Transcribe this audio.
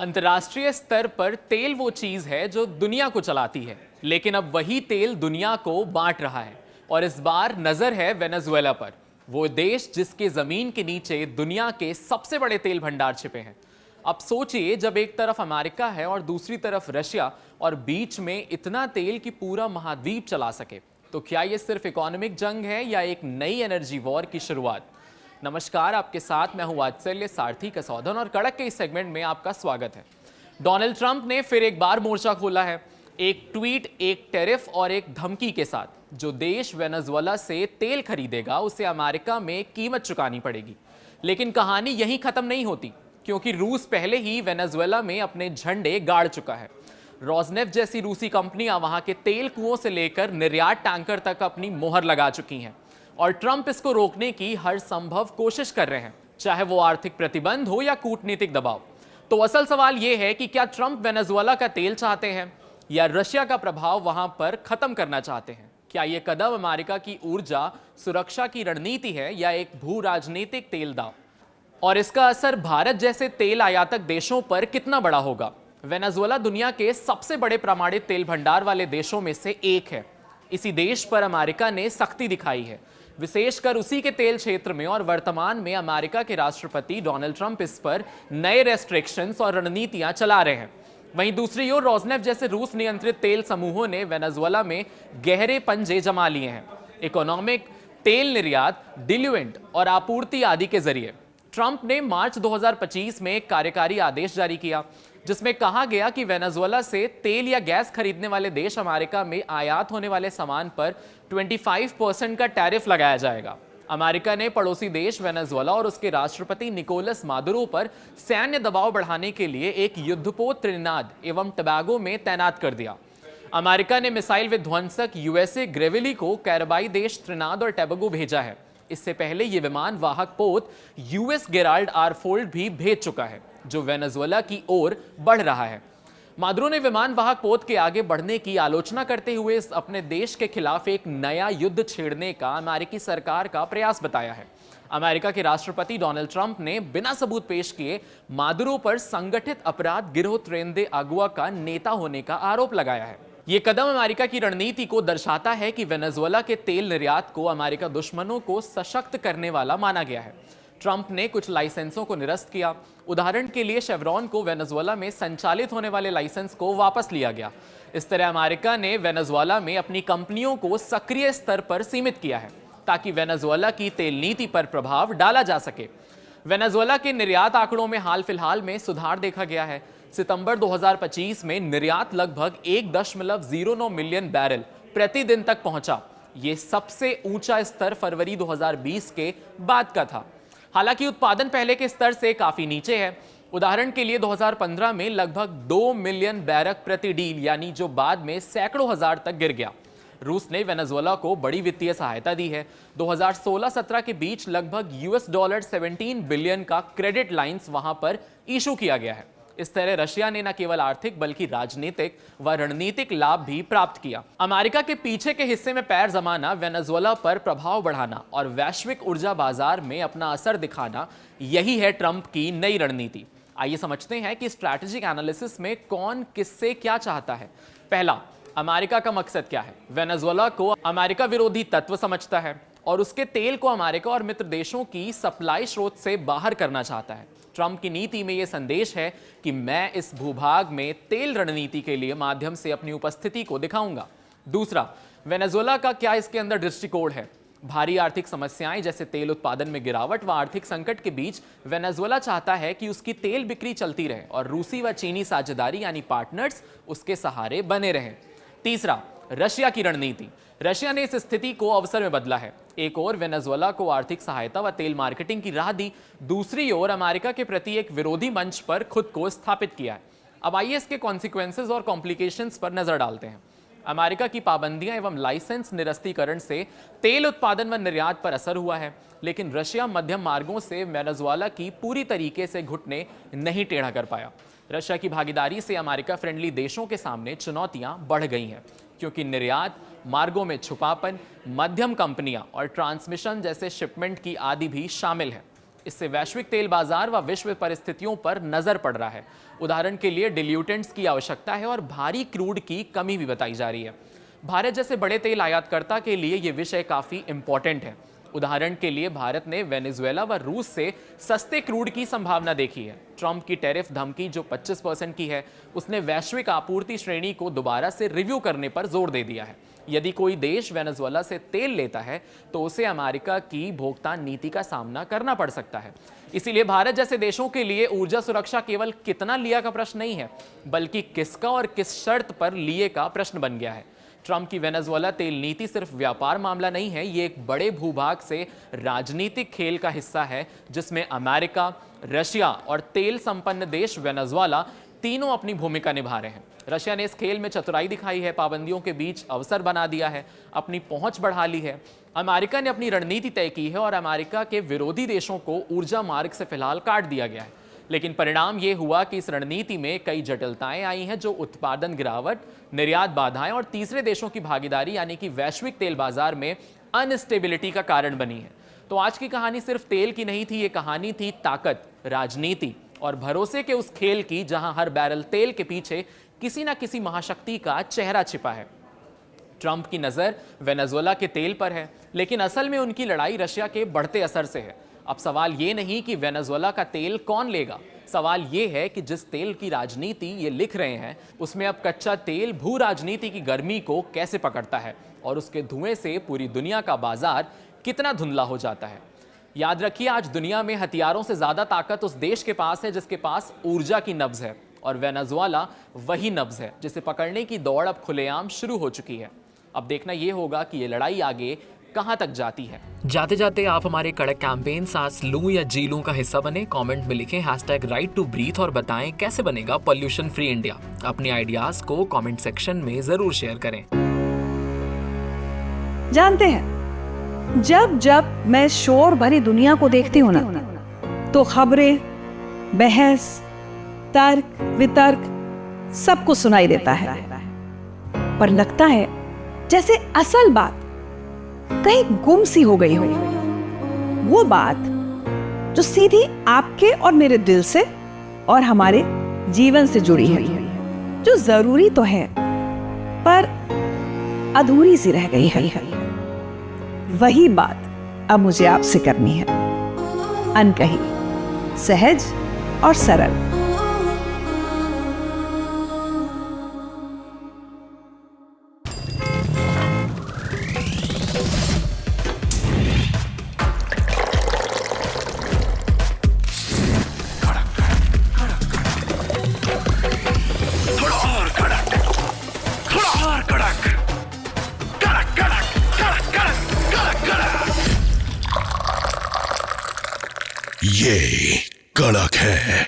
अंतर्राष्ट्रीय स्तर पर तेल वो चीज है जो दुनिया को चलाती है, लेकिन अब वही तेल दुनिया को बांट रहा है। और इस बार नजर है वेनेजुएला पर, वो देश जिसके जमीन के नीचे दुनिया के सबसे बड़े तेल भंडार छिपे हैं। अब सोचिए, जब एक तरफ अमेरिका है और दूसरी तरफ रशिया, और बीच में इतना तेल कि पूरा महाद्वीप चला सके, तो क्या ये सिर्फ इकोनॉमिक जंग है या एक नई एनर्जी वॉर की शुरुआत? नमस्कार, आपके साथ मैं हूं वात्सल्य सारथी कसौधन और कड़क के इस सेगमेंट में आपका स्वागत है। डोनाल्ड ट्रंप ने फिर एक बार मोर्चा खोला है, एक ट्वीट, एक टैरिफ और एक धमकी के साथ। जो देश वेनेजुएला से तेल खरीदेगा उसे अमेरिका में कीमत चुकानी पड़ेगी। लेकिन कहानी यहीं खत्म नहीं होती, क्योंकि रूस पहले ही वेनेजुएला में अपने झंडे गाड़ चुका है। रोजनेफ्ट जैसी रूसी कंपनियां वहां के तेल कुओं से लेकर निर्यात टैंकर तक अपनी मोहर लगा चुकी हैं, और ट्रंप इसको रोकने की हर संभव कोशिश कर रहे हैं, चाहे वो आर्थिक प्रतिबंध हो या कूटनीतिक दबाव। तो असल सवाल यह है कि क्या ट्रंप वेनेजुएला का तेल चाहते हैं या रशिया का प्रभाव वहां पर खत्म करना चाहते हैं? क्या यह कदम अमेरिका की ऊर्जा सुरक्षा की रणनीति है या एक भू राजनीतिक तेल दांव? और इसका असर भारत जैसे तेल आयातक देशों पर कितना बड़ा होगा? वेनेजुएला दुनिया के सबसे बड़े प्रमाणित तेल भंडार वाले देशों में से एक है। इसी देश पर अमेरिका ने सख्ती दिखाई है, विशेषकर उसी के तेल क्षेत्र में, और वर्तमान में अमेरिका के राष्ट्रपति डोनाल्ड ट्रंप इस पर नए रेस्ट्रिक्शंस और रणनीतियां चला रहे हैं। वहीं दूसरी ओर रोजनेफ्ट जैसे रूस नियंत्रित तेल समूहों ने वेनेजुएला में गहरे पंजे जमा लिए हैं, इकोनॉमिक, तेल निर्यात, डिल्यूएंट और आपूर्ति आदि के जरिए। ट्रंप ने मार्च 2025 में एक कार्यकारी आदेश जारी किया, जिसमें कहा गया कि वेनेजुएला से तेल या गैस खरीदने वाले देश अमेरिका में आयात होने वाले सामान पर 25% का टैरिफ लगाया जाएगा। अमेरिका ने पड़ोसी देश वेनेजुएला और उसके राष्ट्रपति निकोलस मादुरो पर सैन्य दबाव बढ़ाने के लिए एक युद्धपोत त्रिनिदाद एवं टोबैगो में तैनात कर दिया। अमेरिका ने मिसाइल विध्वंसक यूएसए ग्रेविली को कैरेबाई देश त्रिनिदाद और टोबैगो भेजा है। इससे पहले यह विमान वाहक पोत यूएस गेराल्ड आरफोल्ड भी भेज चुका है, जो वेनेजुएला की ओर बढ़ रहा है। मादुरो ने विमान वाहक पोत के आगे बढ़ने की आलोचना करते हुए इस अपने देश के खिलाफ एक नया युद्ध छेड़ने का अमेरिकी सरकार का प्रयास बताया है। अमेरिका के राष्ट्रपति डोनाल्ड ट्रंप ने बिना सबूत पेश किए मादुरो पर संगठित अपराध गिरोह ट्रेन दे अगुआ का नेता होने का आरोप लगाया है। यह कदम अमेरिका की रणनीति को दर्शाता है कि वेनेजुएला के तेल निर्यात को अमेरिका दुश्मनों को सशक्त करने वाला माना गया है। ट्रंप ने कुछ लाइसेंसों को निरस्त किया। उदाहरण के लिए शेवरॉन को वेनेजुएला में संचालित होने वाले लाइसेंस को वापस लिया गया। इस तरह अमेरिका ने वेनेजुएला में अपनी कंपनियों को सक्रिय स्तर पर सीमित किया है, ताकि वेनेजुएला की तेल नीति पर प्रभाव डाला जा सके। वेनेजुएला के निर्यात आंकड़ों में हाल फिलहाल में सुधार देखा गया है। सितंबर 2025 में निर्यात लगभग 1.09 मिलियन बैरल प्रतिदिन तक पहुंचा। यह सबसे ऊंचा स्तर फरवरी 2020 के बाद का था। हालांकि उत्पादन पहले के स्तर से काफी नीचे है। उदाहरण के लिए 2015 में लगभग 2 मिलियन बैरक प्रति डील, यानी जो बाद में सैकड़ों हजार तक गिर गया। रूस ने वेनेजुएला को बड़ी वित्तीय सहायता दी है। 2016-17 के बीच लगभग $17 बिलियन का क्रेडिट लाइंस वहां पर इशू किया गया है। इस तरह रशिया ने न केवल आर्थिक बल्कि राजनीतिक व रणनीतिक लाभ भी प्राप्त किया। अमेरिका के पीछे के हिस्से में पैर जमाना, वेनेजुएला पर प्रभाव बढ़ाना और वैश्विक ऊर्जा बाजार में अपना असर दिखाना, यही है ट्रंप की नई रणनीति। आइए समझते हैं कि स्ट्रैटेजिक एनालिसिस में कौन किससे क्या चाहता है। पहला, अमेरिका का मकसद क्या है? वेनेजुएला को अमेरिका विरोधी तत्व समझता है और उसके तेल को अमेरिका और मित्र देशों की सप्लाई स्रोत से बाहर करना चाहता है। ट्रंप की नीति में यह संदेश है कि मैं इस भूभाग में तेल रणनीति के लिए माध्यम से अपनी उपस्थिति को दिखाऊंगा। दूसरा, वेनेजुएला का क्या इसके अंदर दृष्टिकोण है? भारी आर्थिक समस्याएं जैसे तेल उत्पादन में गिरावट व आर्थिक संकट के बीच वेनेजुएला चाहता है कि उसकी तेल बिक्री चलती रहे और रूसी व चीनी साझेदारी यानी पार्टनर्स उसके सहारे बने रहें। तीसरा, रशिया की रणनीति। रशिया ने इस स्थिति को अवसर में बदला है। एक ओर वेनेजुएला को आर्थिक सहायता व तेल मार्केटिंग की राह दी, दूसरी ओर अमेरिका के प्रति एक विरोधी मंच पर खुद को स्थापित किया है। अब आइए इसके कॉन्सिक्वेंसेस और कॉम्प्लिकेशंस पर नजर डालते हैं। अमेरिका की पाबंदियां एवं लाइसेंस निरस्तीकरण से तेल उत्पादन व निर्यात पर असर हुआ है, लेकिन रशिया मध्यम मार्गों से वेनेजुएला की पूरी तरीके से घुटने नहीं टेढ़ा कर पाया। रशिया की भागीदारी से अमेरिका फ्रेंडली देशों के सामने चुनौतियां बढ़ गई हैं, क्योंकि निर्यात मार्गों में छुपापन, मध्यम कंपनियां और ट्रांसमिशन जैसे शिपमेंट की आदि भी शामिल है। इससे वैश्विक तेल बाजार व विश्व परिस्थितियों पर नजर पड़ रहा है। उदाहरण के लिए डिल्यूटेंट्स की आवश्यकता है और भारी क्रूड की कमी भी बताई जा रही है। भारत जैसे बड़े तेल आयातकर्ता के लिए यह विषय काफी इंपॉर्टेंट है। उदाहरण के लिए भारत ने वेनेजुएला व रूस से सस्ते क्रूड की संभावना देखी है। ट्रंप की टैरिफ धमकी जो 25% की है, उसने वैश्विक आपूर्ति श्रेणी को दोबारा से रिव्यू करने पर जोर दे दिया है। यदि कोई देश वेनेजुएला से तेल लेता है तो उसे अमेरिका की भुगतान नीति का सामना करना पड़ सकता है। इसीलिए भारत जैसे देशों के लिए ऊर्जा सुरक्षा केवल कितना लिया का प्रश्न नहीं है, बल्कि किसका और किस शर्त पर लिए का प्रश्न बन गया है। ट्रंप की वेनेजुएला तेल नीति सिर्फ व्यापार मामला नहीं है, ये एक बड़े भूभाग से राजनीतिक खेल का हिस्सा है, जिसमें अमेरिका, रशिया और तेल संपन्न देश वेनेजुएला तीनों अपनी भूमिका निभा रहे हैं। रशिया ने इस खेल में चतुराई दिखाई है, पाबंदियों के बीच अवसर बना दिया है, अपनी पहुंच बढ़ा ली है। अमेरिका ने अपनी रणनीति तय की है और अमेरिका के विरोधी देशों को ऊर्जा मार्ग से फिलहाल काट दिया गया है। लेकिन परिणाम यह हुआ कि इस रणनीति में कई जटिलताएं आई हैं, जो उत्पादन गिरावट, निर्यात बाधाएं और तीसरे देशों की भागीदारी यानी कि वैश्विक तेल बाजार में अनस्टेबिलिटी का कारण बनी है। तो आज की कहानी सिर्फ तेल की नहीं थी, ये कहानी थी ताकत, राजनीति और भरोसे के उस खेल की, जहां हर बैरल तेल के पीछे किसी न किसी महाशक्ति का चेहरा छिपा है। ट्रंप की नजर वेनेजुएला के तेल पर है, लेकिन असल में उनकी लड़ाई रशिया के बढ़ते असर से है। अब सवाल ये नहीं कि वेनेजुएला का तेल कौन लेगा, सवाल ये है कि जिस तेल की राजनीति ये लिख रहे हैं, उसमें अब कच्चा तेल भू राजनीति की गर्मी को कैसे पकड़ता है और उसके धुएं से पूरी दुनिया का बाजार कितना धुंधला हो जाता है। याद रखिए, आज दुनिया में हथियारों से ज्यादा ताकत उस देश के पास है जिसके पास ऊर्जा की नब्ज है, और वेनेजुएला वही नब्ज है जिसे पकड़ने की दौड़ अब खुलेआम शुरू हो चुकी है। अब देखना यह होगा कि ये लड़ाई आगे कहां तक जाती है। जाते जाते आप हमारे कड़क कैंपेन सांस लूं या जी लूं का हिस्सा बने। कमेंट में लिखें #right2breathe और बताएं कैसे बनेगा पॉल्यूशन फ्री इंडिया। अपने आइडियाज को कमेंट सेक्शन में जरूर शेयर करें। जानते हैं, जब जब मैं शोर भरी दुनिया को देखती हूँ ना, तो खबरें, बहस, तर्क वितर्क सब कुछ सुनाई देता है, पर लगता है जैसे असल बात कहीं गुम सी हो गई हो। वो बात जो सीधी आपके और मेरे दिल से और हमारे जीवन से जुड़ी है, जो जरूरी तो है पर अधूरी सी रह गई है। वही बात अब मुझे आपसे करनी है, अनकही, सहज और सरल। ये कड़क है।